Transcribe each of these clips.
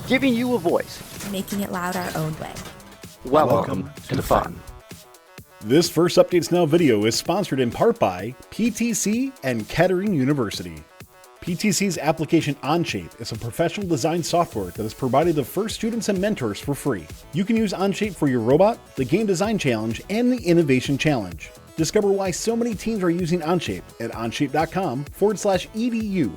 giving you a voice, making it loud our own way. Welcome to the fun. This First Updates Now video is sponsored in part by PTC and Kettering University. PTC's application Onshape is a professional design software that is provided to first students and mentors for free. You can use Onshape for your robot, the Game Design Challenge, and the Innovation Challenge. Discover why so many teams are using Onshape at onshape.com/edu.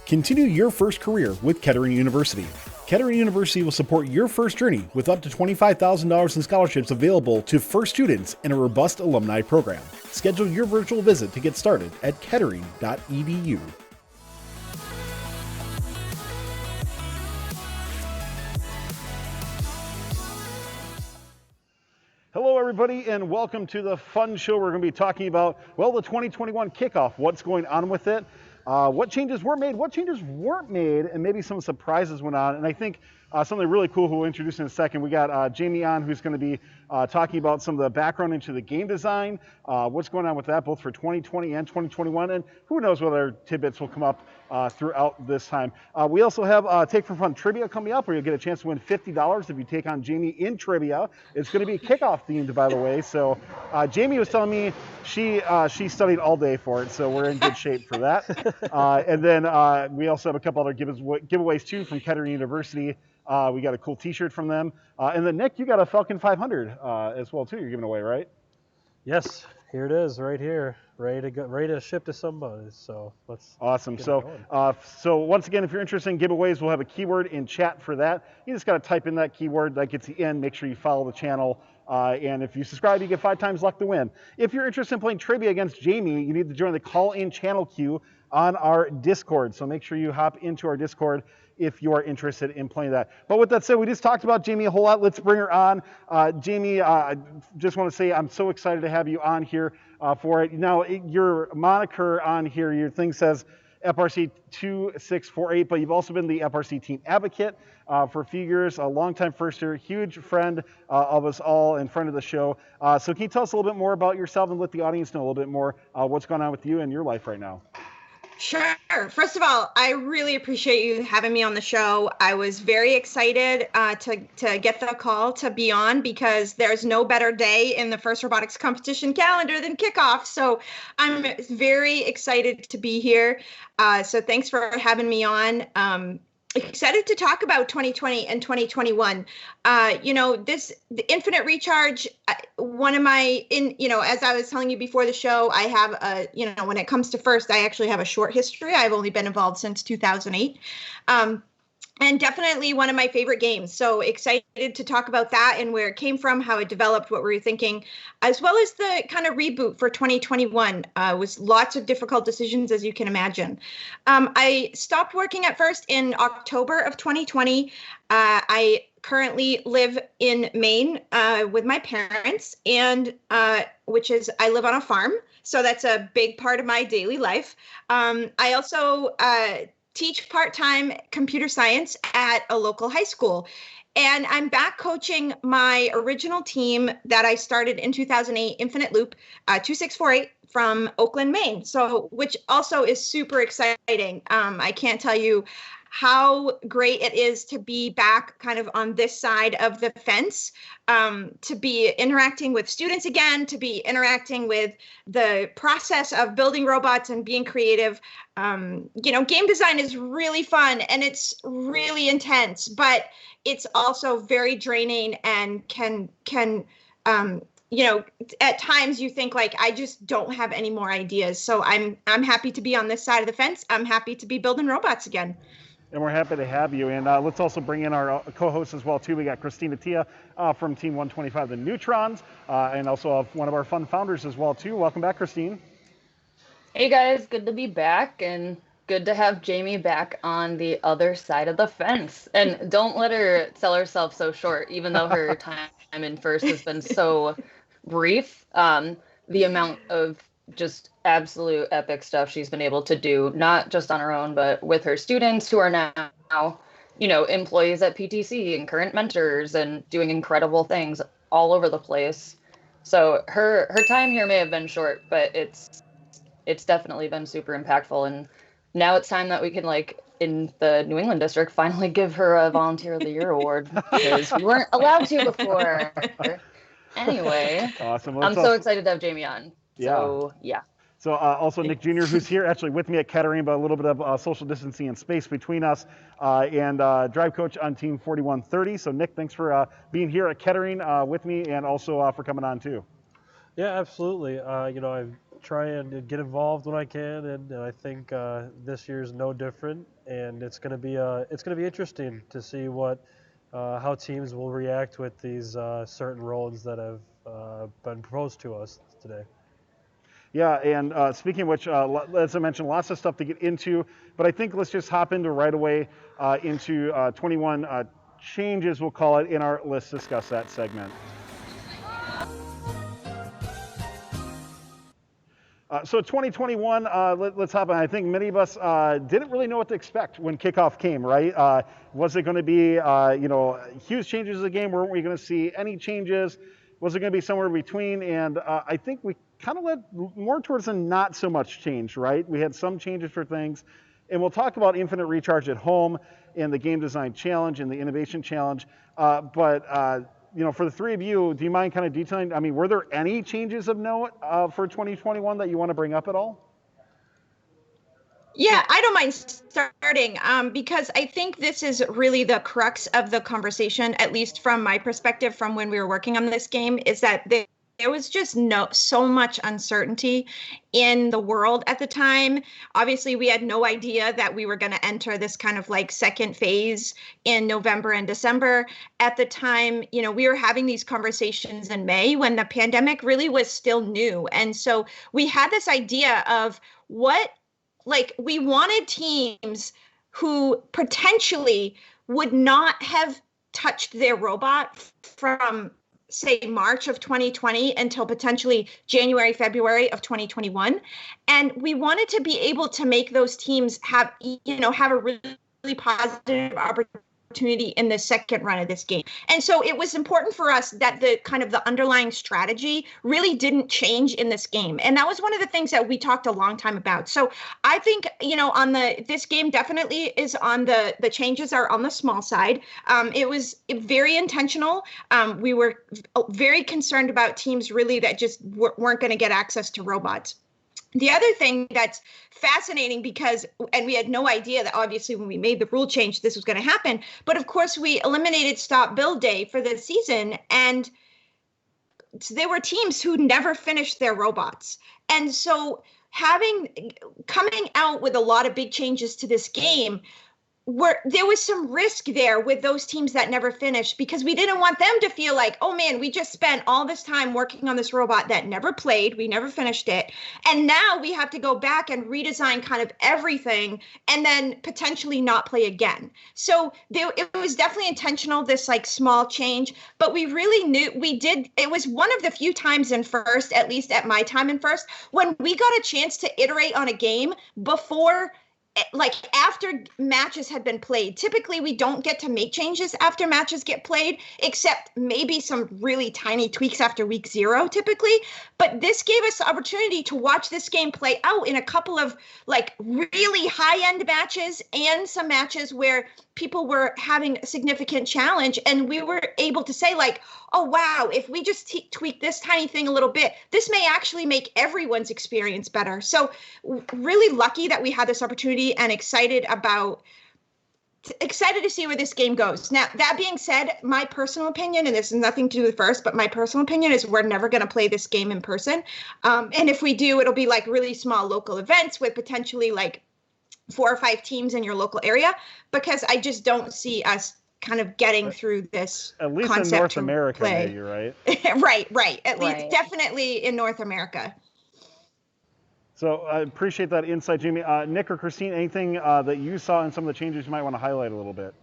Continue your first career with Kettering University. Kettering University will support your first journey with up to $25,000 in scholarships available to first students in a robust alumni program. Schedule your virtual visit to get started at kettering.edu. Hello, everybody, and welcome to the fun show. We're going to be talking about, well, the 2021 kickoff, what's going on with it, what changes were made, what changes weren't made, and maybe some surprises went on. And I think something really cool who we'll introduce in a second. We got Jamie on, who's going to be talking about some of the background into the game design, what's going on with that, both for 2020 and 2021, and who knows what other tidbits will come up throughout this time. We also have Take for Fun trivia coming up, where you'll get a chance to win $50 if you take on Jamie in trivia. It's going to be kickoff themed, by the way. So Jamie was telling me she studied all day for it, so we're in good shape for that. And then we also have a couple other giveaways too from Kettering University. We got a cool T-shirt from them, and then Nick, you got a Falcon 500 as well too. You're giving away, right? Yes, here it is, right here, ready to go, ready to ship to somebody. So let's. Awesome. So once again, if you're interested in giveaways, we'll have a keyword in chat for that. You just got to type in that keyword. That gets you in. Make sure you follow the channel. And if you subscribe, you get 5 times luck to win. If you're interested in playing trivia against Jamie, you need to join the call-in channel queue on our Discord. So make sure you hop into our Discord if you are interested in playing that. But with that said, we just talked about Jamie a whole lot. Let's bring her on. Jamie, I just want to say I'm so excited to have you on here for it. Now, your moniker on here, your thing says FRC 2648, but you've also been the FRC team advocate for a few years, a longtime first year, huge friend of us all and friend of the show. So can you tell us a little bit more about yourself and let the audience know a little bit more what's going on with you and your life right now? Sure. First of all, I really appreciate you having me on the show. I was very excited to get the call to be on, because there's no better day in the first robotics competition calendar than kickoff. So I'm very excited to be here. So thanks for having me on. Excited to talk about 2020 and 2021. The Infinite Recharge, one of my, as I was telling you before the show, I have when it comes to FIRST, I actually have a short history. I've only been involved since 2008. And definitely one of my favorite games. So excited to talk about that and where it came from, how it developed, what we were thinking, as well as the kind of reboot for 2021. Was lots of difficult decisions, as you can imagine. I stopped working at FIRST in October of 2020. I currently live in Maine with my parents, and I live on a farm. So that's a big part of my daily life. I also teach part-time computer science at a local high school. And I'm back coaching my original team that I started in 2008, Infinite Loop, 2648 from Oakland, Maine. So, which also is super exciting. I can't tell you how great it is to be back kind of on this side of the fence, to be interacting with students again, to be interacting with the process of building robots and being creative. Game design is really fun and it's really intense, but it's also very draining and can at times you think like, I just don't have any more ideas. So I'm happy to be on this side of the fence. I'm happy to be building robots again. And we're happy to have you. And let's also bring in our co-hosts as well, too. We got Christina Tia from Team 125, the Neutrons, and also one of our fun founders as well, too. Welcome back, Christine. Hey, guys. Good to be back, and good to have Jamie back on the other side of the fence. And don't let her sell herself so short, even though her time in FIRST has been so brief. The amount of just absolute epic stuff she's been able to do, not just on her own, but with her students who are now, employees at PTC and current mentors and doing incredible things all over the place. So her time here may have been short, but it's definitely been super impactful. And now it's time that we can in the New England district finally give her a Volunteer of the Year award because we weren't allowed to before. Anyway, Awesome. I'm so excited to have Jamie on. So, yeah. So also Nick Jr., who's here actually with me at Kettering, but a little bit of social distancing and space between us, and drive coach on Team 4130. So Nick, thanks for being here at Kettering with me, and also for coming on too. Yeah, absolutely. I try and get involved when I can, and I think this year's no different. And it's going to be interesting to see how teams will react with these certain roles that have been proposed to us today. Yeah, and speaking of which, as I mentioned, lots of stuff to get into, but I think let's just hop into right away into 21 changes, we'll call it, in our Let's Discuss That segment. So 2021, let's hop on. I think many of us didn't really know what to expect when kickoff came, right? Was it going to be, huge changes in the game? Weren't we going to see any changes? Was it going to be somewhere between? And I think we kind of led more towards a not so much change, right? We had some changes for things. And we'll talk about Infinite Recharge at Home and the Game Design Challenge and the Innovation Challenge. But for the three of you, do you mind kind of detailing? I mean, were there any changes of note for 2021 that you want to bring up at all? Yeah, I don't mind starting because I think this is really the crux of the conversation, at least from my perspective, from when we were working on this game, is that there was just so much uncertainty in the world at the time. Obviously, we had no idea that we were going to enter this kind of like second phase in November and December. At the time, we were having these conversations in May when the pandemic really was still new. And so we had this idea of we wanted teams who potentially would not have touched their robot from, say, March of 2020 until potentially January, February of 2021. And we wanted to be able to make those teams have a really positive opportunity in the second run of this game. And so it was important for us that the underlying strategy really didn't change in this game. And that was one of the things that we talked a long time about. So I think, this game definitely is on the changes are on the small side. It was very intentional. We were very concerned about teams really that just weren't going to get access to robots. The other thing that's fascinating and we had no idea that obviously when we made the rule change, this was going to happen. But of course, we eliminated stop build day for the season. And there were teams who never finished their robots. And so coming out with a lot of big changes to this game, there was some risk there with those teams that never finished, because we didn't want them to feel like, oh man, we just spent all this time working on this robot that never played, we never finished it, and now we have to go back and redesign kind of everything and then potentially not play again. So it was definitely intentional, this like small change, but we really knew it was one of the few times in First, at least at my time in First, when we got a chance to iterate on a game before, like after matches had been played. Typically, we don't get to make changes after matches get played, except maybe some really tiny tweaks after week 0 typically. But this gave us the opportunity to watch this game play out in a couple of like really high-end matches and some matches where people were having a significant challenge. And we were able to say like, oh, wow, if we just tweak this tiny thing a little bit, this may actually make everyone's experience better. So really lucky that we had this opportunity and excited to see where this game goes. Now, that being said, my personal opinion, and this has nothing to do with First, but my personal opinion is we're never going to play this game in person. And if we do, it'll be like really small local events with potentially like 4 or 5 teams in your local area, because I just don't see us kind of getting through this at least concept in North America, play. maybe, right? right. At least definitely in North America. So I appreciate that insight, Jamie. Nick or Christine, anything that you saw in some of the changes you might want to highlight a little bit?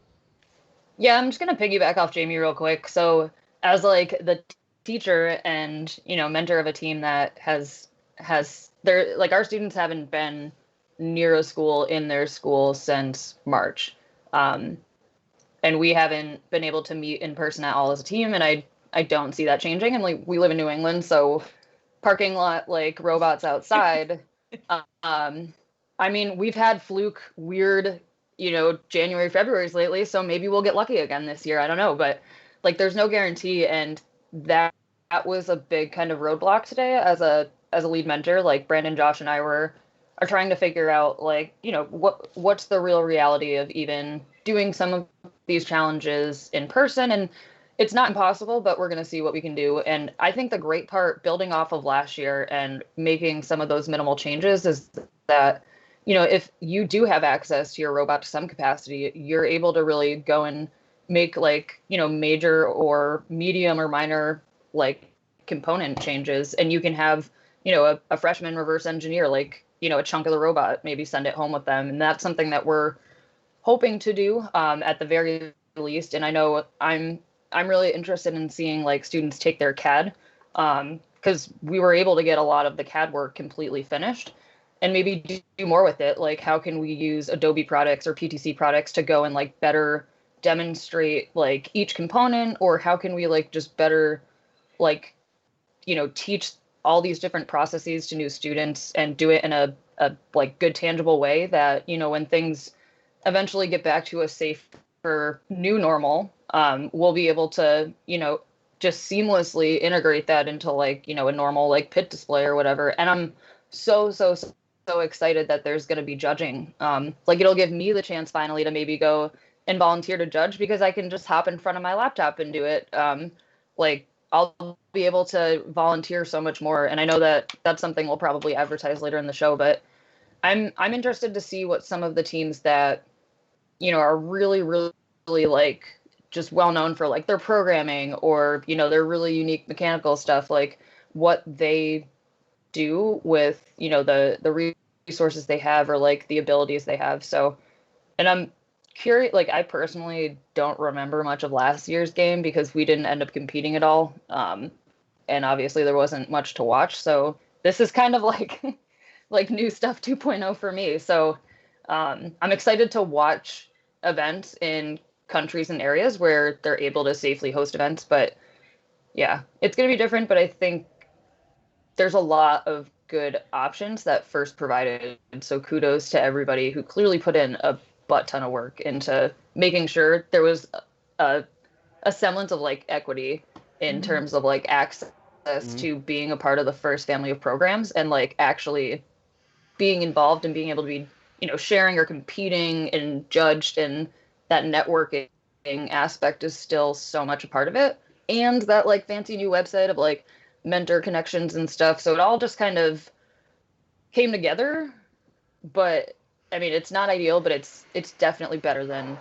Yeah, I'm just going to piggyback off Jamie real quick. So as like the teacher and, mentor of a team that has like our students haven't been near a school in their school since March. And we haven't been able to meet in person at all as a team. And I don't see that changing. And like, we live in New England, so parking lot, like robots outside. I mean, we've had fluke weird January, February's lately, so maybe we'll get lucky again this year. I don't know, but like there's no guarantee, and that was a big kind of roadblock today as a lead mentor. Like Brandon, Josh, and I are trying to figure out like, what's the real reality of even doing some of these challenges in person. And it's not impossible, but we're going to see what we can do. And I think the great part building off of last year and making some of those minimal changes is that, if you do have access to your robot to some capacity, you're able to really go and make like, major or medium or minor like component changes. And you can have, a freshman reverse engineer, like, a chunk of the robot, maybe send it home with them. And that's something that we're hoping to do at the very least. And I know I'm really interested in seeing like students take their CAD because we were able to get a lot of the CAD work completely finished and maybe do more with it. Like how can we use Adobe products or PTC products to go and like better demonstrate like each component, or how can we like just better like, teach all these different processes to new students and do it in a like good tangible way that, when things eventually get back to a safer new normal, we'll be able to, just seamlessly integrate that into like, a normal like pit display or whatever. And I'm so excited that there's going to be judging. Like it'll give me the chance finally to maybe go and volunteer to judge because I can just hop in front of my laptop and do it. Like I'll be able to volunteer so much more. And I know that that's something we'll probably advertise later in the show, but I'm interested to see what some of the teams that, are really, really, really like just well known for like their programming or, their really unique mechanical stuff, like what they do with, the resources they have or like the abilities they have. So, and I'm curious, like I personally don't remember much of last year's game because we didn't end up competing at all. And obviously there wasn't much to watch. So this is kind of like, like new stuff 2.0 for me. So I'm excited to watch events in countries and areas where they're able to safely host events. But yeah, it's going to be different, but I think there's a lot of good options that FIRST provided. So kudos to everybody who clearly put in a butt ton of work into making sure there was a semblance of like equity in terms of like access to being a part of the FIRST family of programs and like actually being involved and being able to be, sharing or competing and judged, and that networking aspect is still so much a part of it. And that like fancy new website of like mentor connections and stuff. So it all just kind of came together, but I mean, it's not ideal, but it's definitely better than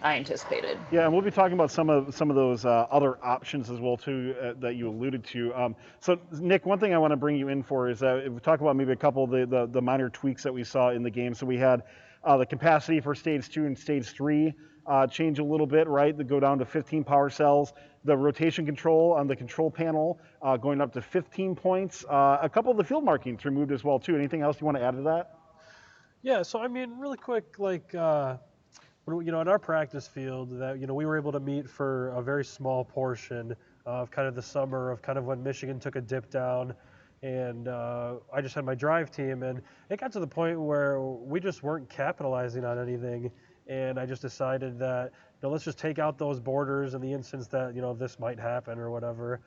I anticipated. Yeah, and we'll be talking about some of those other options as well too that you alluded to. So Nick, one thing I want to bring you in for is we talk about maybe a couple of the minor tweaks that we saw in the game. So we had the capacity for stage 2 and stage 3 change a little bit, right? They go down to 15 power cells. The rotation control on the control panel going up to 15 points. A couple of the field markings removed as well too. Anything else you want to add to that? Yeah, so I mean, really quick, like, in our practice field, that we were able to meet for a very small portion of kind of the summer of kind of when Michigan took a dip down, and I just had my drive team, and it got to the point where we just weren't capitalizing on anything, and I just decided that let's just take out those borders in the instance that this might happen or whatever.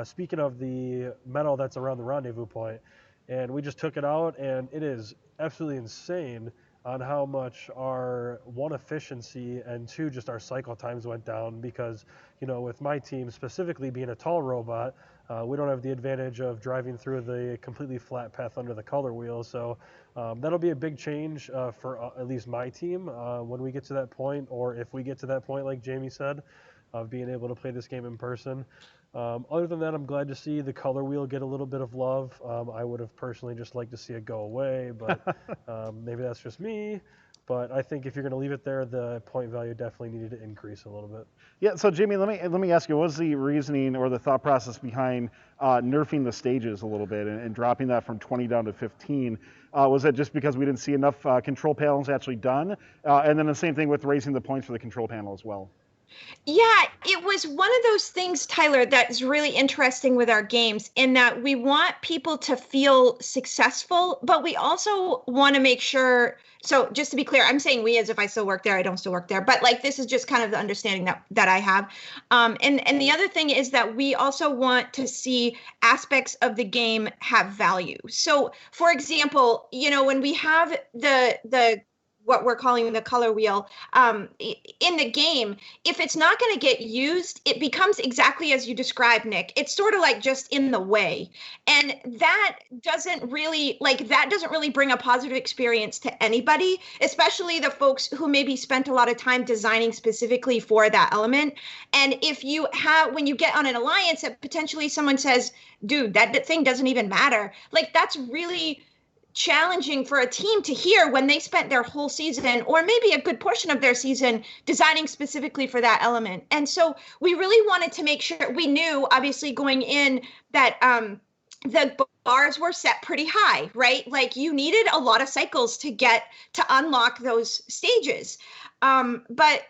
Speaking of the metal that's around the rendezvous point. And we just took it out, and it is absolutely insane on how much our one efficiency and two just our cycle times went down because with my team specifically being a tall robot, we don't have the advantage of driving through the completely flat path under the color wheel. So that'll be a big change for at least my team when we get to that point, or if we get to that point, like Jamie said, of being able to play this game in person. Other than that, I'm glad to see the color wheel get a little bit of love. I would have personally just liked to see it go away, but maybe that's just me. But I think if you're going to leave it there, the point value definitely needed to increase a little bit. Yeah. So Jamie, let me ask you, what was the reasoning or the thought process behind nerfing the stages a little bit and dropping that from 20 down to 15? Was it just because we didn't see enough control panels actually done? And then the same thing with raising the points for the control panel as well. Yeah, it was one of those things, Tyler, that's really interesting with our games in that we want people to feel successful, but we also want to make sure. So just to be clear, I'm saying we as if I still work there, I don't still work there, but like this is just kind of the understanding that I have. And the other thing is that we also want to see aspects of the game have value. So for example, when we have the what we're calling the color wheel in the game, if it's not going to get used, it becomes exactly as you described, Nick. It's sort of like just in the way. And that doesn't really bring a positive experience to anybody, especially the folks who maybe spent a lot of time designing specifically for that element. And when you get on an alliance that potentially someone says, dude, that thing doesn't even matter. Like that's really challenging for a team to hear when they spent their whole season or maybe a good portion of their season designing specifically for that element. And so we really wanted to make sure we knew, obviously going in, that the bars were set pretty high, right? Like you needed a lot of cycles to unlock those stages. But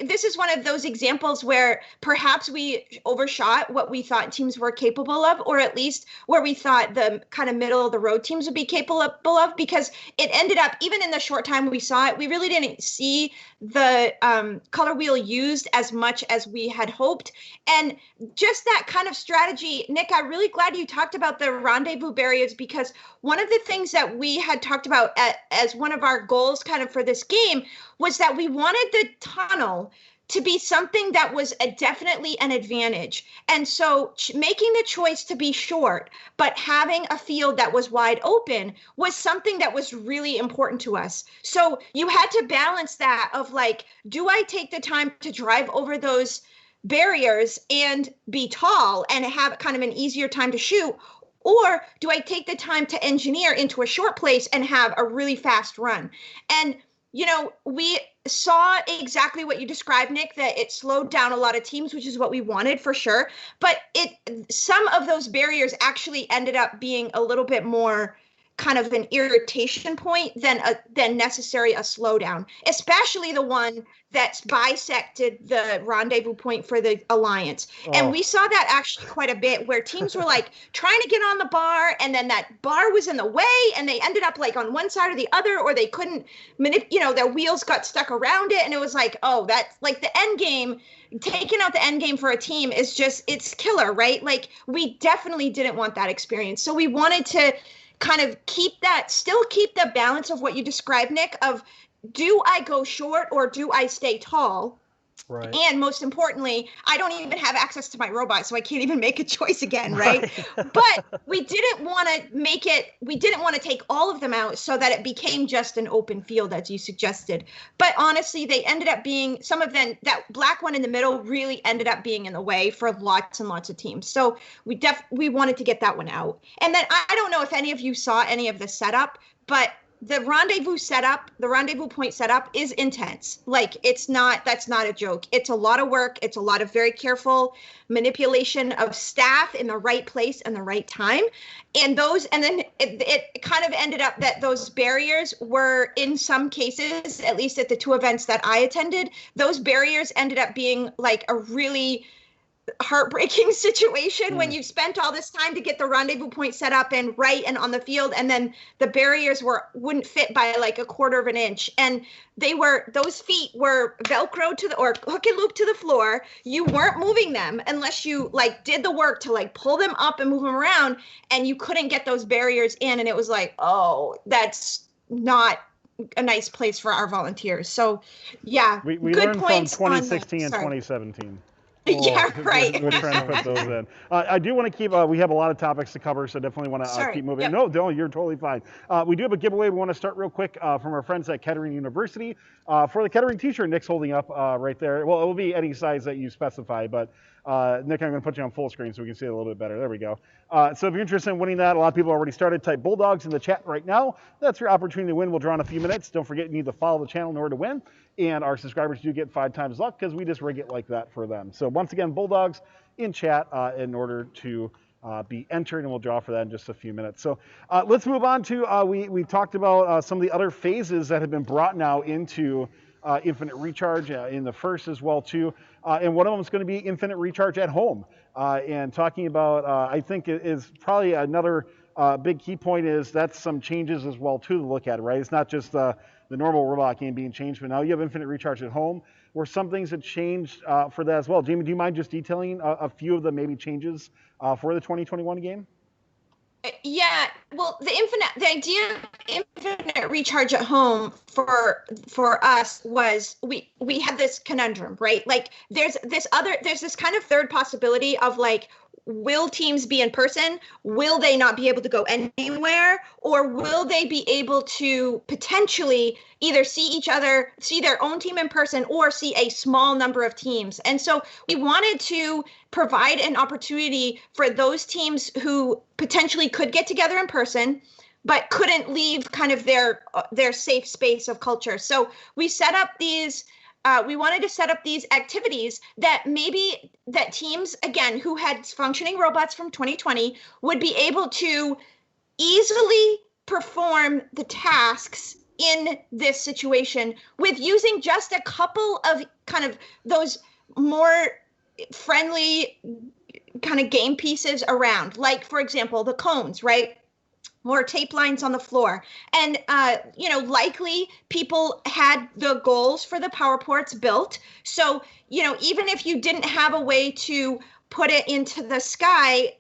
this is one of those examples where perhaps we overshot what we thought teams were capable of, or at least where we thought the kind of middle of the road teams would be capable of, because it ended up, even in the short time we saw it, we really didn't see the color wheel used as much as we had hoped. And just that kind of strategy, Nick, I'm really glad you talked about the rendezvous barriers, because one of the things that we had talked about as one of our goals kind of for this game was that we wanted the tunnel to be something that was definitely an advantage. And so making the choice to be short, but having a field that was wide open was something that was really important to us. So you had to balance that of like, do I take the time to drive over those barriers and be tall and have kind of an easier time to shoot? Or do I take the time to engineer into a short place and have a really fast run? And we saw exactly what you described, Nick, that it slowed down a lot of teams, which is what we wanted for sure. But some of those barriers actually ended up being a little bit more kind of an irritation point than necessary a slowdown, especially the one that bisected the rendezvous point for the alliance. Oh. And we saw that actually quite a bit, where teams were like trying to get on the bar, and then that bar was in the way, and they ended up like on one side or the other, or they couldn't their wheels got stuck around it. And it was like, oh, that's like the end game. Taking out the end game for a team is just, it's killer, right? Like we definitely didn't want that experience. So we wanted to kind of still keep the balance of what you described, Nick, of do I go short or do I stay tall? Right. And most importantly, I don't even have access to my robot, so I can't even make a choice again, right? But we didn't want to take all of them out so that it became just an open field, as you suggested. But honestly, they ended up being, some of them, that black one in the middle really ended up being in the way for lots and lots of teams. So we wanted to get that one out. And then I don't know if any of you saw any of the setup, but the rendezvous point setup is intense. Like that's not a joke. It's a lot of work. It's a lot of very careful manipulation of staff in the right place and the right time. And then it kind of ended up that those barriers were, in some cases, at least at the two events that I attended, those barriers ended up being like a really heartbreaking situation when you've spent all this time to get the rendezvous point set up and right and on the field, and then the barriers wouldn't fit by like a quarter of an inch, and those feet were velcroed or hook and loop to the floor. You weren't moving them unless you like did the work to like pull them up and move them around, and you couldn't get those barriers in, and it was like, oh, that's not a nice place for our volunteers. So yeah, we learned from 2016 and 2017. Yeah, right. We're trying to put those in. I do want to keep, we have a lot of topics to cover, so definitely want to keep moving. Yep. No, you're totally fine. We do have a giveaway. We want to start real quick from our friends at Kettering University. For the Kettering t-shirt Nick's holding up right there. Well, it will be any size that you specify, but Nick, I'm going to put you on full screen so we can see it a little bit better. There we go. So if you're interested in winning that, a lot of people already started. Type Bulldogs in the chat right now. That's your opportunity to win. We'll draw in a few minutes. Don't forget, you need to follow the channel in order to win. And our subscribers do get 5 times luck because we just rig it like that for them. So once again, Bulldogs in chat in order to be entered, and we'll draw for that in just a few minutes. So let's move on to, we talked about some of the other phases that have been brought now into Infinite Recharge in the first as well too. And one of them is going to be Infinite Recharge at home. And talking about, I think it is probably another big key point is that's some changes as well too to look at, right? It's not just the normal robot game being changed, but now you have Infinite Recharge at home, where some things have changed for that as well. Jamie, do you mind just detailing a few of the maybe changes for the 2021 game? Yeah, well, the idea of infinite recharge at home for us was we had this conundrum, right? Like there's this kind of third possibility of like, will teams be in person? Will they not be able to go anywhere? Or will they be able to potentially either see their own team in person or see a small number of teams? And so we wanted to provide an opportunity for those teams who potentially could get together in person, but couldn't leave kind of their safe space of culture. So we set up these we wanted to set up these activities that teams, again, who had functioning robots from 2020 would be able to easily perform the tasks in this situation with using just a couple of kind of those more friendly kind of game pieces around. Like, for example, the cones, right? More tape lines on the floor. And, likely people had the goals for the power ports built. So, even if you didn't have a way to put it into the sky,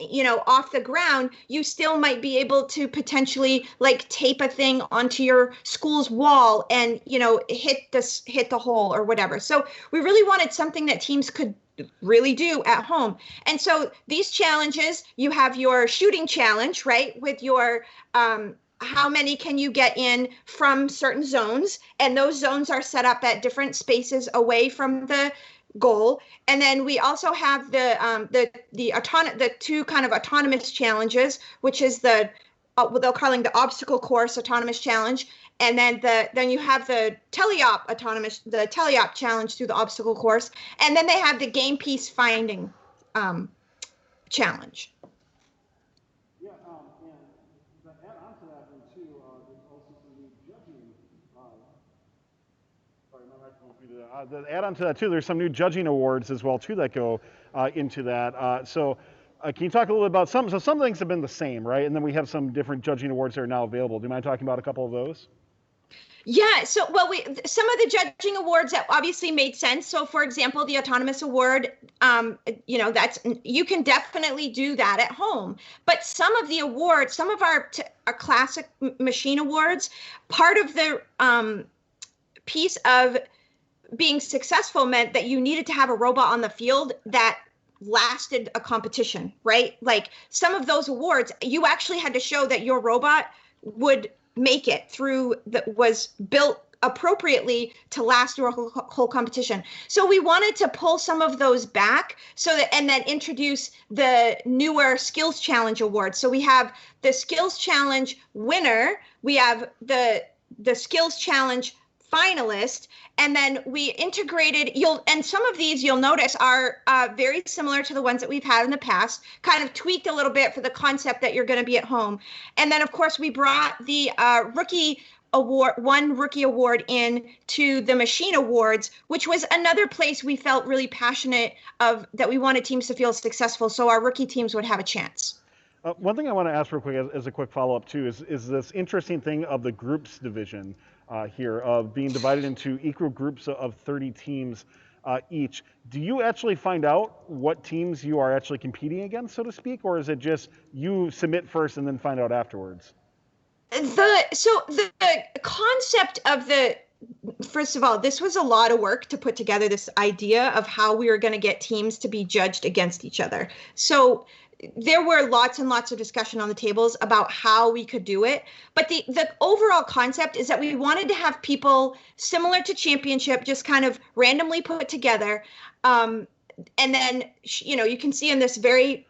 off the ground, you still might be able to potentially like tape a thing onto your school's wall and, hit the hole or whatever. So we really wanted something that teams could really do at home. And so these challenges, you have your shooting challenge, right? With your how many can you get in from certain zones? And those zones are set up at different spaces away from the goal. And then we also have the two kind of autonomous challenges, which is what they're calling the obstacle course autonomous challenge. And then you have the teleop challenge through the obstacle course. And then they have the game piece finding challenge. Yeah, and to add on to that one too, there's also some new judging. Sorry, my microphone's muted. To add on to that too, there's some new judging awards as well too that go into that. So can you talk a little bit about some? So some things have been the same, right? And then we have some different judging awards that are now available. Do you mind talking about a couple of those? Yeah, so some of the judging awards that obviously made sense. So for example, the autonomous award, you can definitely do that at home. But some of the awards, some of our classic machine awards, part of the piece of being successful meant that you needed to have a robot on the field that lasted a competition, right? Like some of those awards, you actually had to show that your robot would make it through, that was built appropriately to last through a whole competition. So we wanted to pull some of those back and then introduce the newer skills challenge awards. So we have the skills challenge winner, we have the skills challenge finalist, and then we integrated, and some of these you'll notice are very similar to the ones that we've had in the past, kind of tweaked a little bit for the concept that you're going to be at home. And then of course we brought the rookie award in to the machine awards, which was another place we felt really passionate of, that we wanted teams to feel successful so our rookie teams would have a chance. One thing I want to ask real quick as a quick follow-up too is this interesting thing of the groups division here, of being divided into equal groups of 30 teams each. Do you actually find out what teams you are actually competing against, so to speak, or is it just you submit first and then find out afterwards? The concept of first of all, this was a lot of work to put together this idea of how we were going to get teams to be judged against each other. So there were lots and lots of discussion on the tables about how we could do it. But the overall concept is that we wanted to have people similar to championship, just kind of randomly put together. And then, you can see in this very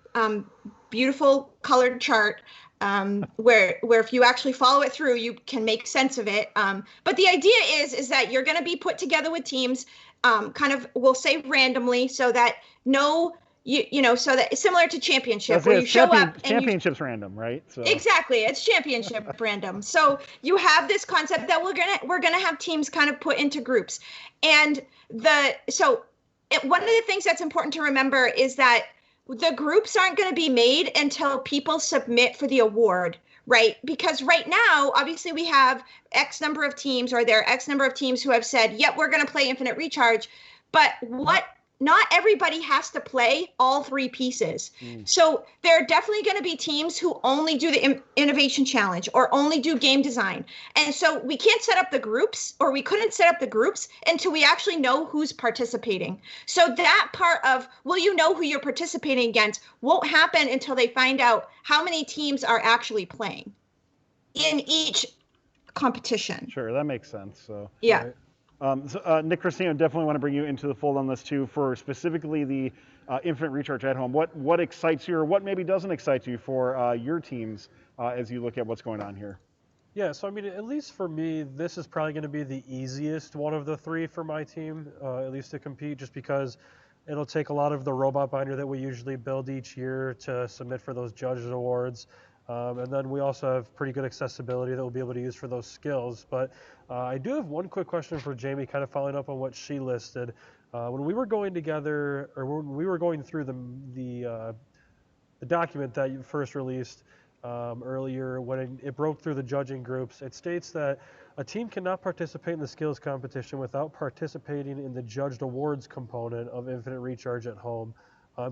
beautiful colored chart where if you actually follow it through, you can make sense of it. But the idea is that you're going to be put together with teams, we'll say randomly, so that so that similar to championship, That's where it. you show up and Championship's random, right? So exactly, it's championship random. So you have this concept that we're gonna have teams kind of put into groups, and one of the things that's important to remember is that the groups aren't going to be made until people submit for the award, right? Because right now, obviously, we have X number of teams, or there are X number of teams who have said, yep, we're going to play Infinite Recharge. But not everybody has to play all three pieces. So there are definitely going to be teams who only do the innovation challenge or only do game design. And so we can't set up the groups, or we couldn't set up the groups until we actually know who's participating. So that part of, will you know who you're participating against, won't happen until they find out how many teams are actually playing in each competition. Sure, that makes sense. So yeah. Right. Nick, Christina, definitely want to bring you into the fold on this too, for specifically the Infinite Recharge at home. What excites you, or what maybe doesn't excite you for your teams as you look at what's going on here? Yeah, so I mean, at least for me, this is probably going to be the easiest one of the three for my team, at least to compete, just because it'll take a lot of the robot binder that we usually build each year to submit for those judges awards. And then we also have pretty good accessibility that we'll be able to use for those skills. But I do have one quick question for Jamie, kind of following up on what she listed. When we were going together, or when we were going through the document that you first released earlier, when it broke through the judging groups, it states that a team cannot participate in the skills competition without participating in the judged awards component of Infinite Recharge at home.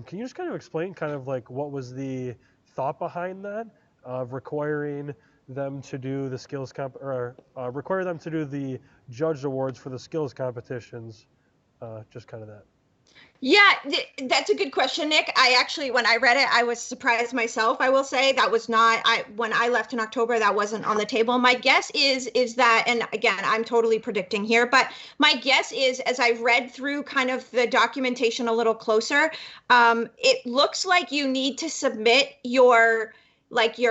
Can you just kind of explain kind of like what was the thought behind that, of requiring them to do the skills require them to do the judged awards for the skills competitions, just kind of that. Yeah, that's a good question, Nick. I actually, when I read it, I was surprised myself. I will say that was not, when I left in October, that wasn't on the table. My guess is that, and again, I'm totally predicting here, but my guess is, as I read through kind of the documentation a little closer, it looks like you need to submit your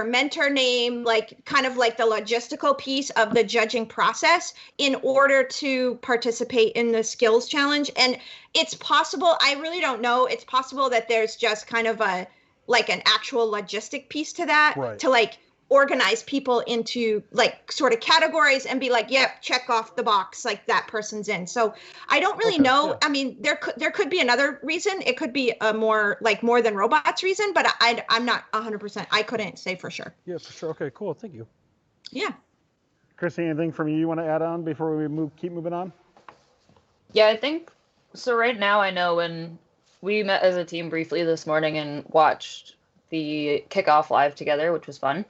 mentor name, kind of like the logistical piece of the judging process in order to participate in the skills challenge. And it's possible, I really don't know, it's possible that there's just kind of an actual logistic piece to that, right, to organize people into sort of categories and be like, yep, check off the box, that person's in. So I don't really know. Yeah. I mean, there could be another reason. It could be a more than robots reason, but I'm not 100%. I couldn't say for sure. Yeah, for sure. Okay, cool. Thank you. Yeah. Christy, anything from you want to add on before we keep moving on? Yeah, I think so. Right now, I know when we met as a team briefly this morning and watched the kickoff live together, which was fun.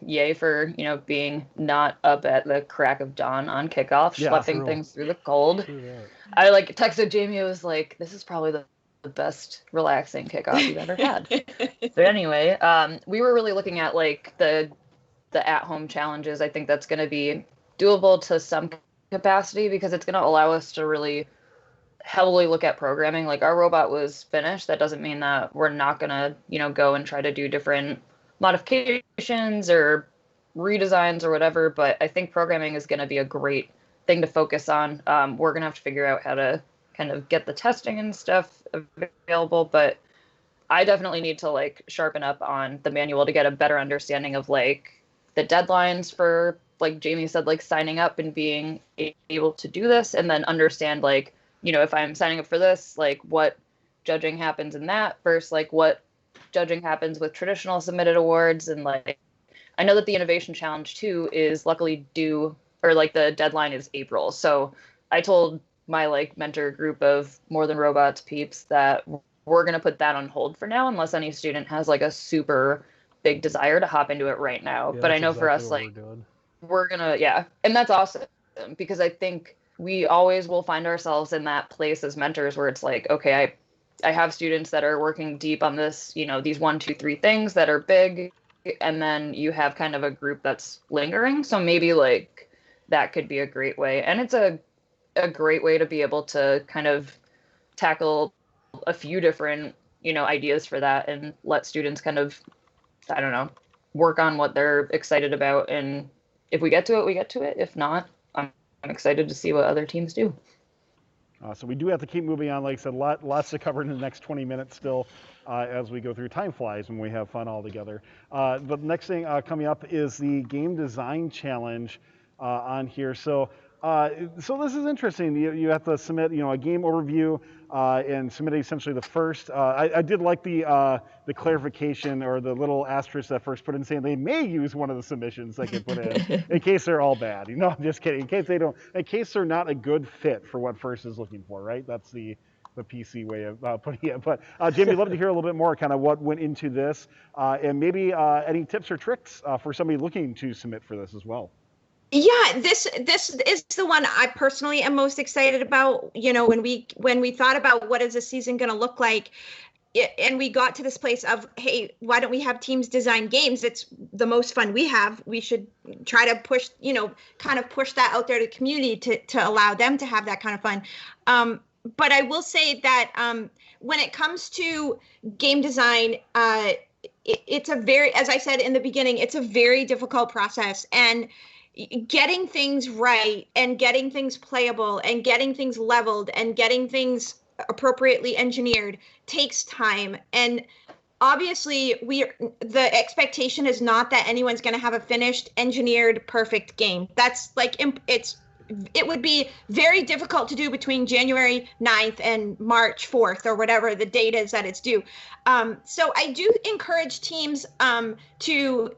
Yay for, being not up at the crack of dawn on kickoff, schlepping things through the cold. I texted Jamie, I was like, this is probably the best relaxing kickoff you've ever had. But anyway, we were really looking at the at-home challenges. I think that's going to be doable to some capacity because it's going to allow us to really heavily look at programming. Our robot was finished. That doesn't mean that we're not going to, go and try to do different modifications or redesigns or whatever, but I think programming is going to be a great thing to focus on. We're going to have to figure out how to kind of get the testing and stuff available, but I definitely need to sharpen up on the manual to get a better understanding of the deadlines for, Jamie said, signing up and being able to do this, and then understand if I'm signing up for this, what judging happens in that versus what judging happens with traditional submitted awards. And I know that the innovation challenge too is luckily due, or the deadline is April. So I told my mentor group of More Than Robots peeps that we're going to put that on hold for now, unless any student has a super big desire to hop into it right now. Yeah, but I know for us, we're going to, yeah. And that's awesome because I think we always will find ourselves in that place as mentors where it's okay, I have students that are working deep on this, these 1, 2, 3 things that are big, and then you have kind of a group that's lingering. So maybe that could be a great way. And it's a great way to be able to kind of tackle a few different, ideas for that and let students kind of, I don't know, work on what they're excited about. And if we get to it, we get to it. If not, I'm excited to see what other teams do. So we do have to keep moving on. Like I said, lots to cover in the next 20 minutes still as we go through. Time flies when we have fun all together. But the next thing coming up is the Game Design Challenge on here. So this is interesting. You have to submit, a game overview and submit essentially the first. I did like the clarification or the little asterisk that first put in saying they may use one of the submissions they can put in case they're all bad. I'm just kidding. In case they're not a good fit for what FRC is looking for, right? That's the PC way of putting it. But Jamie, I'd love to hear a little bit more kind of what went into this and maybe any tips or tricks for somebody looking to submit for this as well. Yeah, this is the one I personally am most excited about. When we thought about what is a season going to look like, and we got to this place of, hey, why don't we have teams design games? It's the most fun we have. We should try to push, kind of push that out there to the community to allow them to have that kind of fun. But I will say that when it comes to game design, it's a very, as I said in the beginning, it's a very difficult process. And getting things right and getting things playable and getting things leveled and getting things appropriately engineered takes time. And obviously the expectation is not that anyone's going to have a finished, engineered, perfect game. That's like, it would be very difficult to do between January 9th and March 4th or whatever the date is that it's due. So I do encourage teams to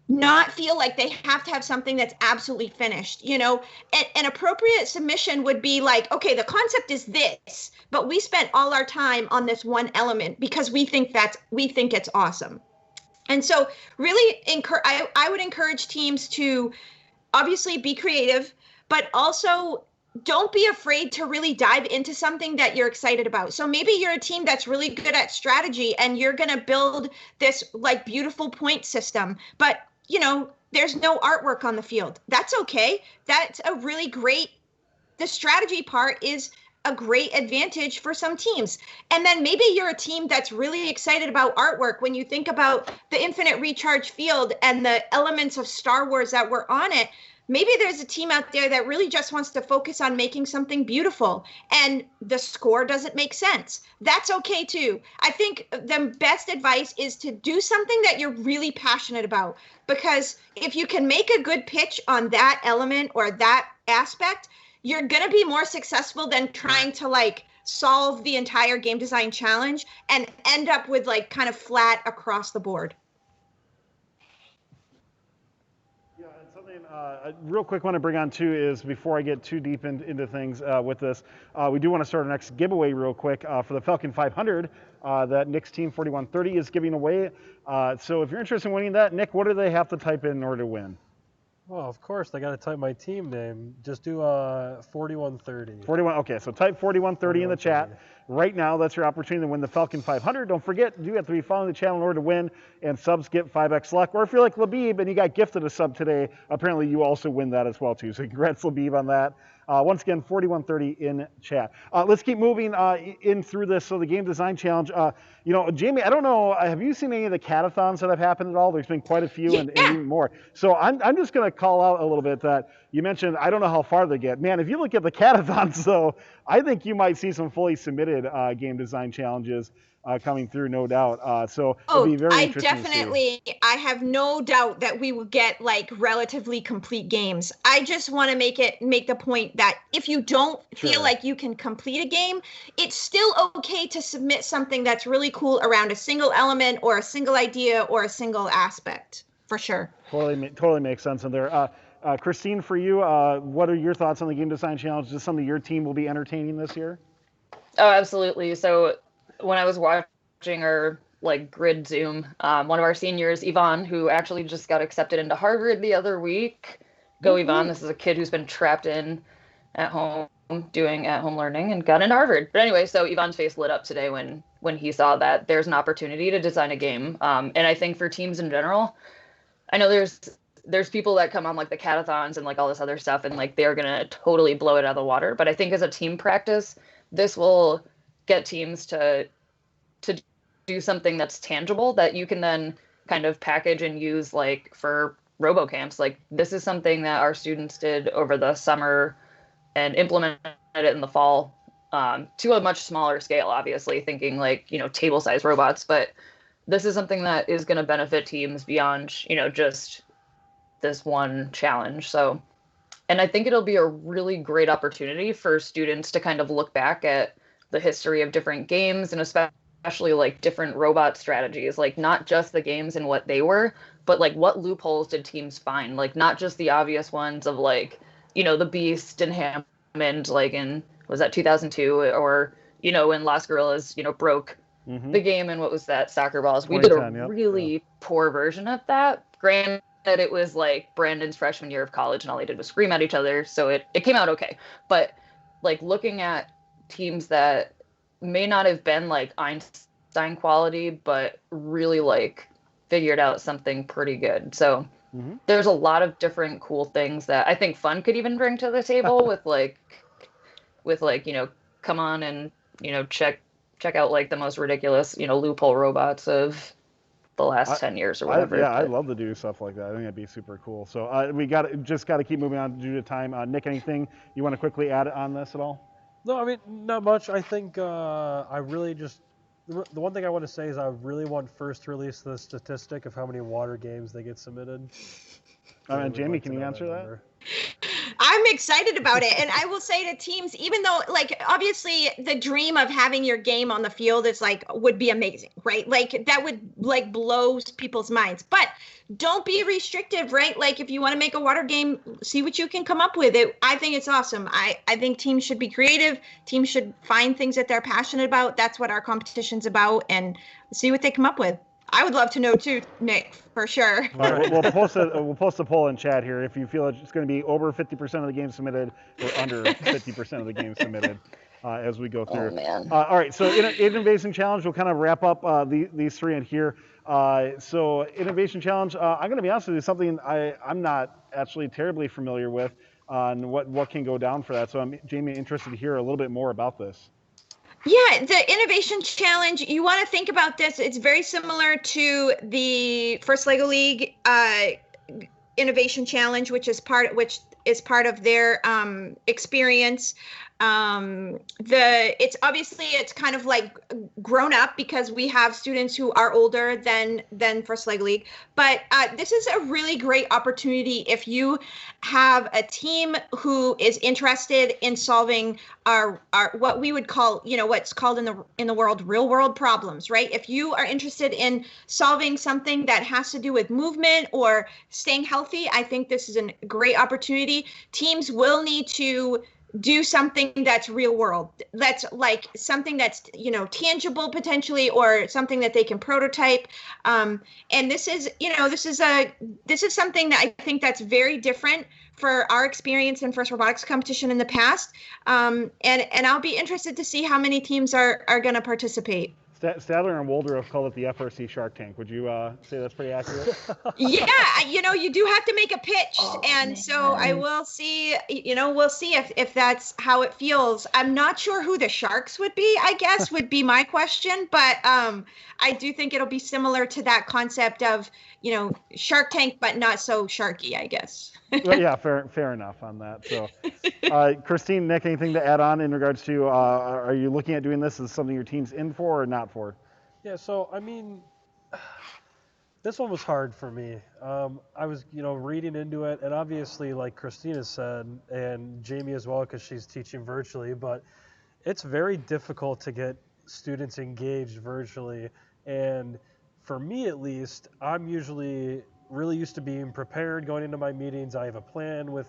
not feel like they have to have something that's absolutely finished. An appropriate submission would be like, okay, the concept is this, but we spent all our time on this one element because we think it's awesome. And so really I would encourage teams to obviously be creative, but also don't be afraid to really dive into something that you're excited about. So maybe you're a team that's really good at strategy and you're going to build this like beautiful point system, but there's no artwork on the field. That's okay. That's a really great, the strategy part is a great advantage for some teams. And then maybe you're a team that's really excited about artwork. When you think about the infinite recharge field and the elements of Star Wars that were on it, maybe there's a team out there that really just wants to focus on making something beautiful and the score doesn't make sense. That's okay too. I think the best advice is to do something that you're really passionate about, because if you can make a good pitch on that element or that aspect, you're going to be more successful than trying to like solve the entire game design challenge and end up with like kind of flat across the board. Real quick one to bring on too is, before I get too deep into things with this, we do want to start our next giveaway real quick for the Falcon 500 that Nick's Team 4130 is giving away. So if you're interested in winning that, Nick, what do they have to type in order to win? Well, of course, they got to type my team name. Just do 4130. 41. Okay, so type 4130 in the chat right now. That's your opportunity to win the Falcon 500. Don't forget, you have to be following the channel in order to win, and subs get 5x luck. Or if you're like Labib and you got gifted a sub today, apparently you also win that as well too. So congrats, Labib, on that. Once again, 4130 in chat. Let's keep moving in through this. So the Game Design Challenge, Jamie, I don't know, have you seen any of the catathons that have happened at all? There's been quite a few and even more. So I'm just going to call out a little bit that you mentioned, I don't know how far they get. Man, if you look at the catathons, though, I think you might see some fully submitted game design challenges coming through, no doubt. So it'll be very interesting to see. I have no doubt that we will get like relatively complete games. I just want to make the point that if you don't feel like you can complete a game, it's still okay to submit something that's really cool around a single element or a single idea or a single aspect, for sure. Totally makes sense in there. Christine, for you, what are your thoughts on the Game Design Challenge? Is this something your team will be entertaining this year? Oh, absolutely. So when I was watching our grid Zoom, one of our seniors, Yvonne, who actually just got accepted into Harvard the other week. Go Yvonne. This is a kid who's been trapped in at home doing at-home learning and got into Harvard. But anyway, so Yvonne's face lit up today when he saw that there's an opportunity to design a game. And I think for teams in general, I know there's people that come on the catathons and all this other stuff and they're going to totally blow it out of the water. But I think as a team practice, this will get teams to do something that's tangible that you can then kind of package and use for RoboCamps. This is something that our students did over the summer and implemented it in the fall to a much smaller scale, obviously, thinking like, table size robots. But this is something that is going to benefit teams beyond, just this one challenge. So, and I think it'll be a really great opportunity for students to kind of look back at the history of different games, and especially like different robot strategies, like not just the games and what they were, but like what loopholes did teams find? Like not just the obvious ones of like, the Beast and Hammond, like in, was that 2002, or, when Las Gorillas, broke the game, and what was that, soccer balls? We did a really poor version of that. Granted, it was like Brandon's freshman year of college and all they did was scream at each other, so it came out okay. But like looking at teams that may not have been like Einstein quality, but really like figured out something pretty good. So there's a lot of different cool things that I think Fun could even bring to the table with like, come on and, check out like the most ridiculous, loophole robots of the last 10 years or whatever. I'd love to do stuff like that. I think that'd be super cool. So we got to keep moving on due to time. Nick, anything you want to quickly add on this at all? No, I mean, not much. I think I really just, the one thing I want to say is I really want first to release the statistic of how many water games they get submitted. Jamie, can you answer that? I'm excited about it. And I will say to teams, even though like obviously the dream of having your game on the field is like would be amazing, right? Like that would like blow people's minds. But don't be restrictive, right? Like if you want to make a water game, see what you can come up with. I think it's awesome. I think teams should be creative. Teams should find things that they're passionate about. That's what our competition's about, and see what they come up with. I would love to know too, Nick, for sure. All right, we'll post a poll in chat here if you feel it's going to be over 50% of the games submitted or under 50% of the games submitted as we go through. Oh, man. All right, so Innovation Challenge, we'll kind of wrap up these three in here. So Innovation Challenge, I'm going to be honest with you, something I'm not actually terribly familiar with on what can go down for that. So I'm, Jamie, interested to hear a little bit more about this. Yeah, the Innovation Challenge, you want to think about this. It's very similar to the First Lego League Innovation Challenge, which is part of their experience. It's kind of like grown up because we have students who are older than First Lego League. But this is a really great opportunity if you have a team who is interested in solving our what we would call, what's called in the world real world problems, right? If you are interested in solving something that has to do with movement or staying healthy, I think this is a great opportunity. Teams will need to do something that's real world, that's like something that's tangible potentially, or something that they can prototype, and this is something that I think that's very different for our experience in First Robotics competition in the past, and I'll be interested to see how many teams are going to participate. Stadler and Wolder have called it the FRC Shark Tank. Would you say that's pretty accurate? Yeah, you do have to make a pitch, so I will see. We'll see if that's how it feels. I'm not sure who the sharks would be. I guess would be my question, but I do think it'll be similar to that concept of Shark Tank, but not so sharky, I guess. Well, yeah, fair enough on that. So, Christine, Nick, anything to add on in regards to are you looking at doing this as something your team's in for or not for? Yeah, so I mean, this one was hard for me. I was reading into it, and obviously, like Christina said, and Jamie as well, because she's teaching virtually, but it's very difficult to get students engaged virtually. And for me at least, I'm usually really used to being prepared going into my meetings. I have a plan with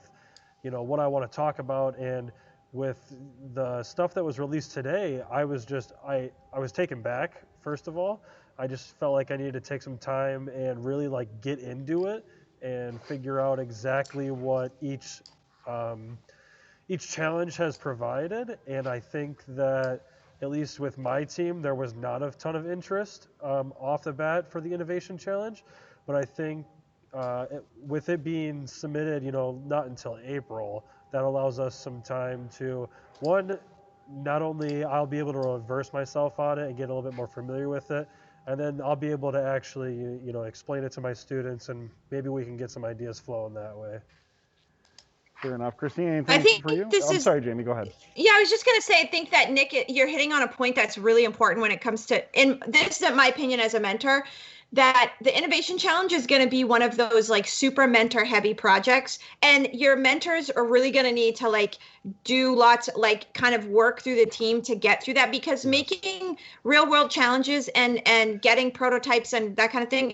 what I want to talk about, and with the stuff that was released today, I was taken back. First of all, I just felt like I needed to take some time and really like get into it and figure out exactly what each challenge has provided. And I think that at least with my team, there was not a ton of interest off the bat for the Innovation Challenge. But I think with it being submitted, not until April, that allows us some time to, one, not only I'll be able to reverse myself on it and get a little bit more familiar with it, and then I'll be able to actually, explain it to my students, and maybe we can get some ideas flowing that way. Fair enough. Christine, I anything think for you? this I'm is- sorry, Jamie, go ahead. Yeah, I was just going to say, I think that Nick, you're hitting on a point that's really important when it comes to, and this is my opinion as a mentor, that the innovation challenge is going to be one of those like super mentor heavy projects, and your mentors are really going to need to like do lots, like kind of work through the team to get through that, because making real world challenges and getting prototypes and that kind of thing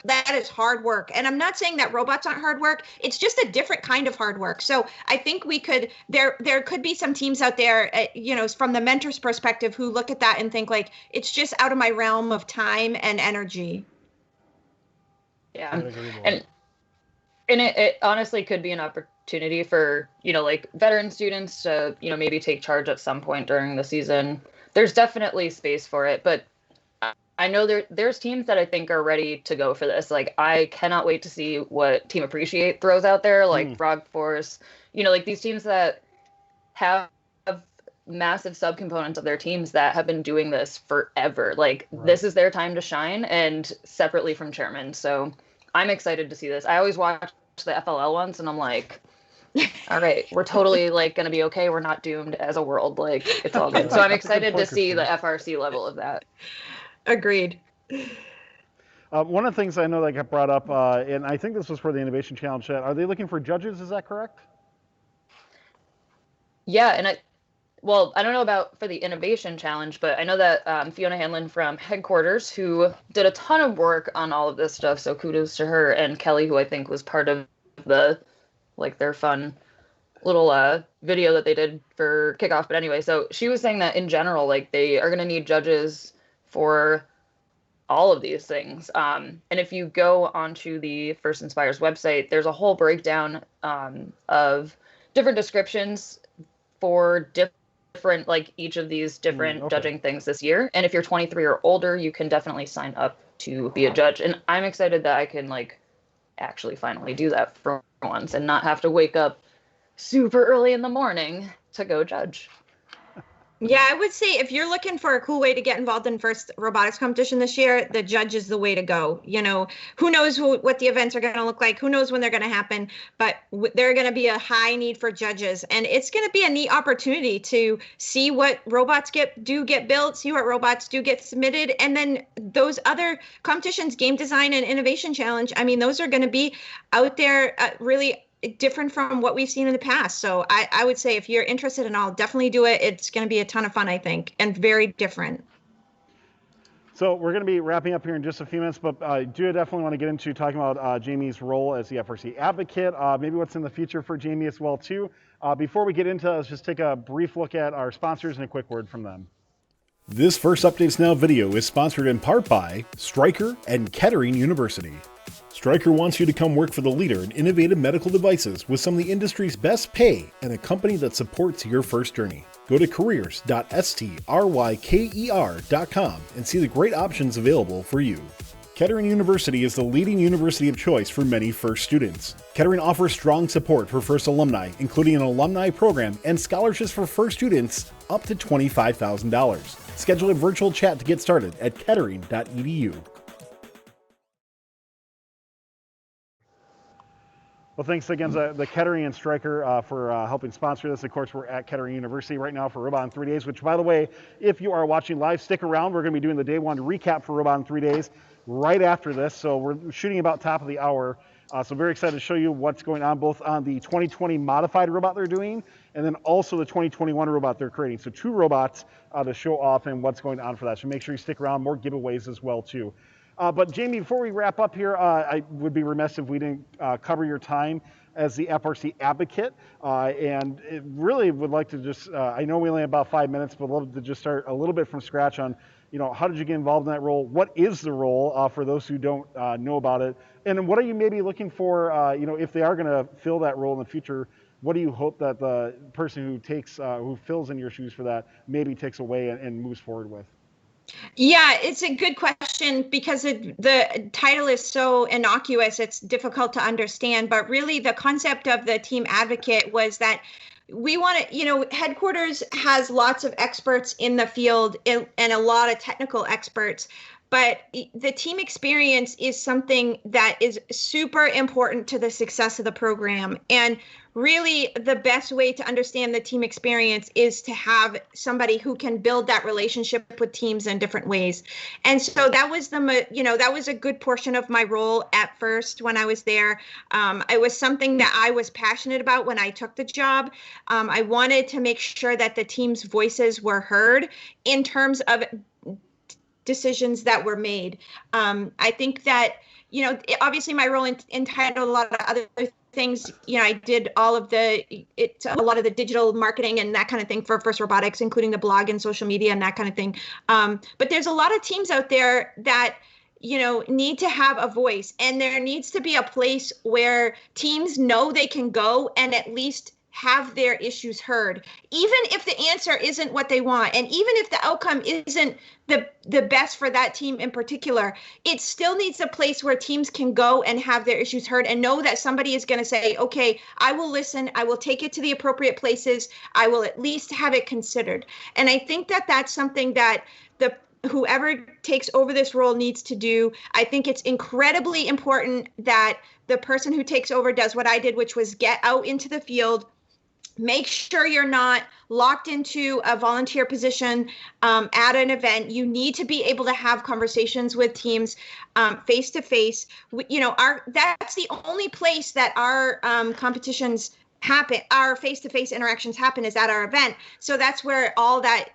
that is hard work. And I'm not saying that robots aren't hard work. It's just a different kind of hard work. So I think there could be some teams out there, from the mentor's perspective, who look at that and think like, it's just out of my realm of time and energy. Yeah. And it honestly could be an opportunity for, like veteran students to, maybe take charge at some point during the season. There's definitely space for it, but I know there's teams that I think are ready to go for this. Like, I cannot wait to see what Team Appreciate throws out there, like Frog Force, like these teams that have massive subcomponents of their teams that have been doing this forever. Like, this is their time to shine, and separately from Chairman. So I'm excited to see this. I always watch the FLL ones, and I'm like, all right, we're totally like going to be okay. We're not doomed as a world. Like, it's all good. So I'm excited to see the FRC level of that. Agreed. One of the things I know that got brought up, and I think this was for the Innovation Challenge chat, are they looking for judges? Is that correct? Yeah, and I don't know about for the Innovation Challenge, but I know that Fiona Hanlon from Headquarters, who did a ton of work on all of this stuff, so kudos to her, and Kelly, who I think was part of their fun little video that they did for kickoff. But anyway, so she was saying that in general, like, they are going to need judges for all of these things. And if you go onto the First Inspires website, there's a whole breakdown of different descriptions for different, like, each of these different judging things this year. And if you're 23 or older, you can definitely sign up to be a judge. And I'm excited that I can, like, actually finally do that for once and not have to wake up super early in the morning to go judge. Yeah, I would say if you're looking for a cool way to get involved in first robotics competition this year, the judge is the way to go. Who knows what the events are going to look like? Who knows when they're going to happen? But there are going to be a high need for judges, and it's going to be a neat opportunity to see what robots get built, see what robots do get submitted, and then those other competitions, game design and innovation challenge. I mean, those are going to be out there really different from what we've seen in the past. So I would say if you're interested in all, definitely do it. It's going to be a ton of fun, I think, and very different. So we're going to be wrapping up here in just a few minutes, but I do definitely want to get into talking about Jamie's role as the FRC advocate, maybe what's in the future for Jamie as well, too. Before we get into it, let's just take a brief look at our sponsors and a quick word from them. This First Updates Now video is sponsored in part by Stryker and Kettering University. Stryker wants you to come work for the leader in innovative medical devices with some of the industry's best pay and a company that supports your first journey. Go to careers.stryker.com and see the great options available for you. Kettering University is the leading university of choice for many first students. Kettering offers strong support for first alumni, including an alumni program and scholarships for first students up to $25,000. Schedule a virtual chat to get started at kettering.edu. Well, thanks again to the Kettering and Stryker for helping sponsor this. Of course, we're at Kettering University right now for Robot in 3 Days, which, by the way, if you are watching live, stick around. We're going to be doing the day one recap for Robot in 3 Days right after this. So we're shooting about top of the hour. So very excited to show you what's going on both on the 2020 modified robot they're doing and then also the 2021 robot they're creating. So 2 robots to show off and what's going on for that. So make sure you stick around. More giveaways as well, too. But Jamie, before we wrap up here, I would be remiss if we didn't cover your time as the FRC advocate. And it really would like to just, I know we only have about 5 minutes, but I'd love to just start a little bit from scratch on, how did you get involved in that role? What is the role for those who don't know about it? And what are you maybe looking for, if they are going to fill that role in the future? What do you hope that the person who who fills in your shoes for that maybe takes away and moves forward with? Yeah, it's a good question because the title is so innocuous, it's difficult to understand. But really, the concept of the team advocate was that we want to, Headquarters has lots of experts in the field and a lot of technical experts. but the team experience is something that is super important to the success of the program. And really the best way to understand the team experience is to have somebody who can build that relationship with teams in different ways. And so that was that was a good portion of my role at first when I was there. It was something that I was passionate about when I took the job. I wanted to make sure that the team's voices were heard in terms of decisions that were made. I think that, obviously my role entitled a lot of other things. I did a lot of the digital marketing and that kind of thing for First Robotics, including the blog and social media and that kind of thing. But there's a lot of teams out there that need to have a voice, and there needs to be a place where teams know they can go and at least have their issues heard, even if the answer isn't what they want. And even if the outcome isn't the best for that team in particular, it still needs a place where teams can go and have their issues heard and know that somebody is going to say, okay, I will listen. I will take it to the appropriate places. I will at least have it considered. And I think that that's something that whoever takes over this role needs to do. I think it's incredibly important that the person who takes over does what I did, which was get out into the field. Make sure you're not locked into a volunteer position at an event. You need to be able to have conversations with teams face to face. That's the only place that our competitions happen, our face-to-face interactions happen, is at our event. So that's where all that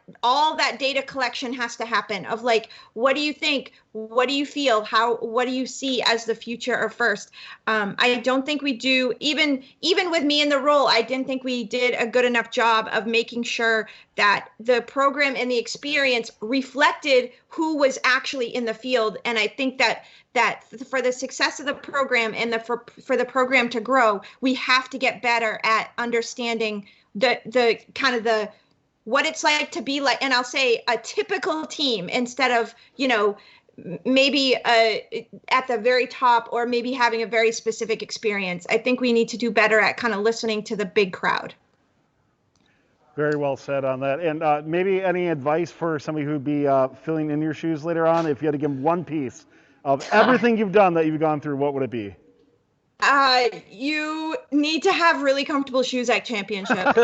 data collection has to happen of like, what do you think? What do you feel? What do you see as the future of FIRST? I don't think we do, even with me in the role, I didn't think we did a good enough job of making sure that the program and the experience reflected who was actually in the field. And I think that for the success of the program and for the program to grow, we have to get better at understanding the kind of the what it's like to be like, and I'll say a typical team instead of, maybe at the very top or maybe having a very specific experience. I think we need to do better at kind of listening to the big crowd. Very well said on that. And maybe any advice for somebody who'd be filling in your shoes later on, if you had to give them one piece of everything you've done that you've gone through, what would it be? You need to have really comfortable shoes at championship.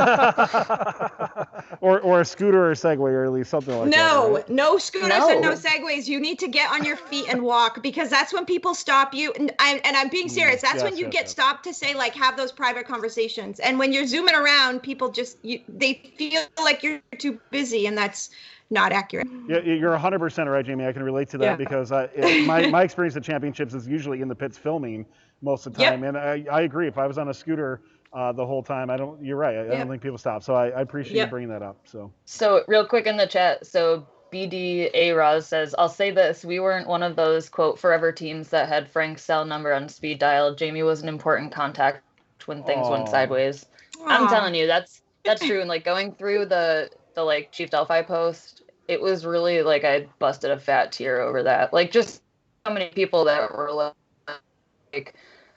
or a scooter or a Segway, or at least something like that. Right? No scooters and no Segways. You need to get on your feet and walk, because that's when people stop you. And I'm being serious. That's when you get stopped to say, like, have those private conversations. And when you're zooming around, people they feel like you're too busy, and that's not accurate. Yeah, you're 100% right, Jamie. I can relate to that because my experience at championships is usually in the pits filming most of the time. Yep. And I agree. If I was on a scooter the whole time, you're right. I don't think people stop. So I appreciate you bringing that up. So real quick in the chat. So BD A-Roz says, I'll say this. We weren't one of those, quote, forever teams that had Frank's cell number on speed dial. Jamie was an important contact when things went sideways. Aww. I'm telling you, that's true. And like going through the like Chief Delphi post, it was really like I busted a fat tear over that. Like just so many people that were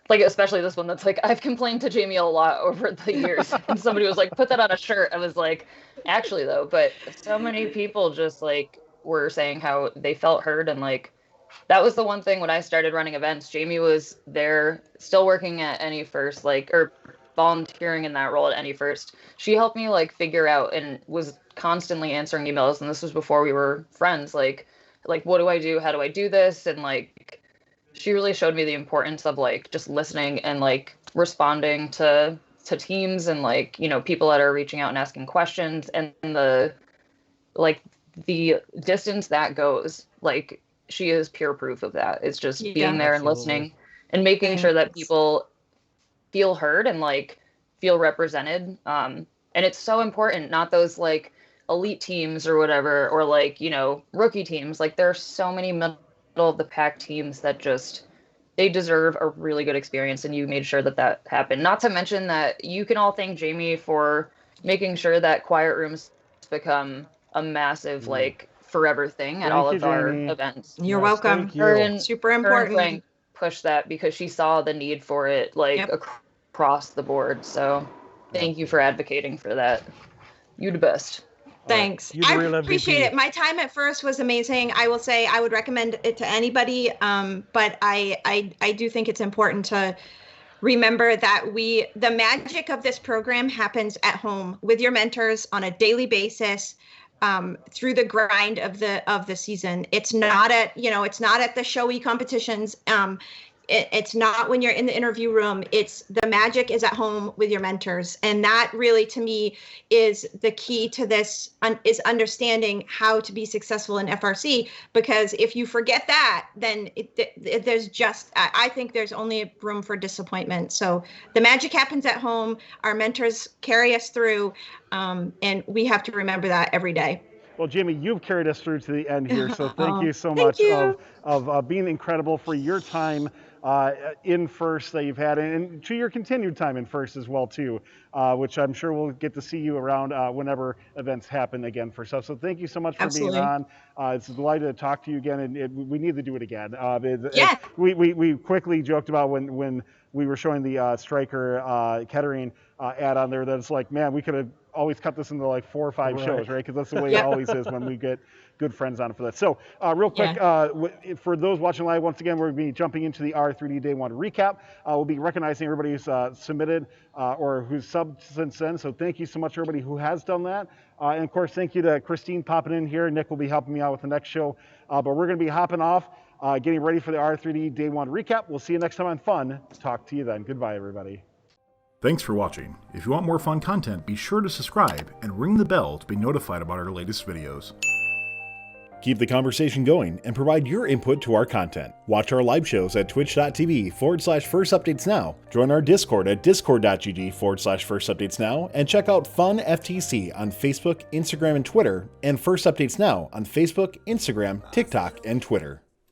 like especially this one that's like, I've complained to Jamie a lot over the years. And somebody was like, put that on a shirt. I was like, actually though, but so many people just like were saying how they felt heard. And like, that was the one thing when I started running events, Jamie was there still working at Any First, or volunteering in that role at Any First. She helped me like figure out and was constantly answering emails. And this was before we were friends. Like, what do I do? How do I do this? And like, she really showed me the importance of like just listening and like responding to teams and like, people that are reaching out and asking questions, and the distance that goes, like she is pure proof of that. It's just being there and listening and making sure that people feel heard and like feel represented. And it's so important, not those like elite teams or whatever, or like, rookie teams. Like there are so many middle of the pack teams that just, they deserve a really good experience, and you made sure that happened. Not to mention that you can all thank Jamie for making sure that quiet rooms become a massive like forever thing at all of our events. You're welcome. Super important. Frank pushed that because she saw the need for it across the board. So thank you for advocating for that. You the best. Thanks. You're the I real appreciate MVP. it. My time at FRC was amazing. I will say I would recommend it to anybody. But I do think it's important to remember that the magic of this program happens at home with your mentors on a daily basis. Through the grind of the season. It's not at the showy competitions. It's not when you're in the interview room. It's the magic is at home with your mentors. And that really, to me, is the key to this, is understanding how to be successful in FRC. Because if you forget that, then I think there's only room for disappointment. So the magic happens at home. Our mentors carry us through, and we have to remember that every day. Well, Jamie, you've carried us through to the end here, so thank you so Thank much you. of being incredible for your time in FRC that you've had, and to your continued time in FRC as well too, which I'm sure we'll get to see you around whenever events happen again for stuff. So thank you so much for Absolutely. being on. It's a delight to talk to you again, and we need to do it again. Yeah. We quickly joked about when we were showing the Stryker Kettering ad on there that it's like, man, we could have always cut this into like 4 or 5 shows, right? Because that's the way it always is when we get good friends on for that. So real quick, for those watching live, once again, we're going to be jumping into the R3D Day 1 recap. We'll be recognizing everybody who's submitted or who's subbed since then. So thank you so much, everybody who has done that. And of course, thank you to Christine popping in here. Nick will be helping me out with the next show. But we're going to be hopping off, getting ready for the R3D Day 1 recap. We'll see you next time on Fun. Talk to you then. Goodbye, everybody. Thanks for watching. If you want more fun content, be sure to subscribe and ring the bell to be notified about our latest videos. Keep the conversation going and provide your input to our content. Watch our live shows at twitch.tv/FirstUpdatesNow. Join our Discord at discord.gg/FirstUpdatesNow and check out Fun FTC on Facebook, Instagram, and Twitter, and First Updates Now on Facebook, Instagram, TikTok, and Twitter.